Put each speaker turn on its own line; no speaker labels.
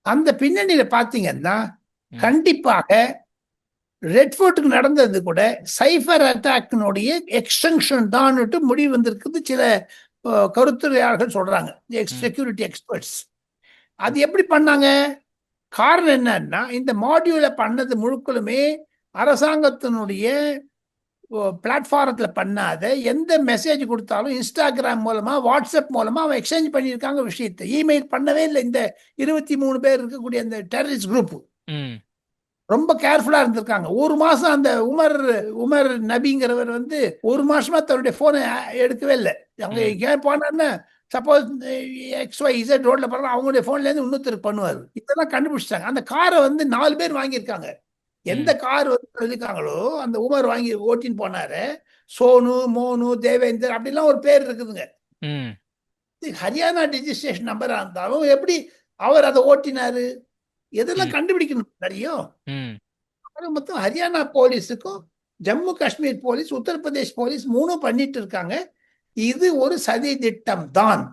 அந்த பின்னணியில பாத்தீங்கன்னா
ம்.
கண்டிப்பாக ரெட் ஃபோர்ட்டுக்கு நடந்தது கூட சைபர் அட்டாக்னுடைய எக்ஸ்டென்ஷன் தான் முடிவு வந்திருக்குது சில கருத்துரையாளர்கள் சொல்றாங்க,
ம்.
Security experts. அது எப்படி பண்ணாங்க? காரணம் என்னன்னா இந்த மாடியூலை பண்ணது முழுக்களுமே அரசாங்கத்தினுடைய பிளாட்ஃபாரத்துல பண்ணாத எந்த மெசேஜ் கொடுத்தாலும் இன்ஸ்டாகிராம் மூலமா வாட்ஸ்அப் மூலமா அவன் எக்ஸ்சேஞ்ச் பண்ணியிருக்காங்க விஷயத்தை. இமெயில் பண்ணவே இல்லை இந்த 23 பேர் இருக்கக்கூடிய அந்த டெரரிஸ்ட் குரூப்.
ம்.
ரொம்ப கேர்ஃபுல்லா இருந்திருக்காங்க. ஒரு மாசம் அந்த உமர் உமர் நபிங்கிறவர் வந்து ஒரு மாசமா தன்னுடைய போனை எடுக்கவே இல்லை. அங்க
ம்.
ஏன் போனார்னா சப்போஸ் XYZ ரோட்ல போனா அவங்களுடைய போன்ல இருந்து இன்னொருத்தருக்கு பண்ணுவாரு. இதெல்லாம் கண்டுபிடிச்சிட்டாங்க. அந்த காரை வந்து 4 பேர் வாங்கியிருக்காங்க. எந்த
ம்.
கார் வந்து இருக்காங்களோ அந்த உமர் வாங்கி ஓட்டின்னு போனாரு. சோனு, மோனு, தேவேந்தர் அப்படிலாம் ஒரு பேர் இருக்குதுங்க.
ம்.
ஹரியானா ரெஜிஸ்ட்ரேஷன் நம்பரா இருந்தாலும் எப்படி அவர் அதை ஓட்டினாரு? எதெல்லாம்
ம்.
கண்டுபிடிக்கணும் நிறைய.
ம்.
மொத்தம் ஹரியானா போலீஸுக்கும் ஜம்மு காஷ்மீர் போலீஸ், உத்தரப்பிரதேஷ் போலீஸ் 3ம் பண்ணிட்டு இருக்காங்க. இது ஒரு சதி திட்டம் தான்.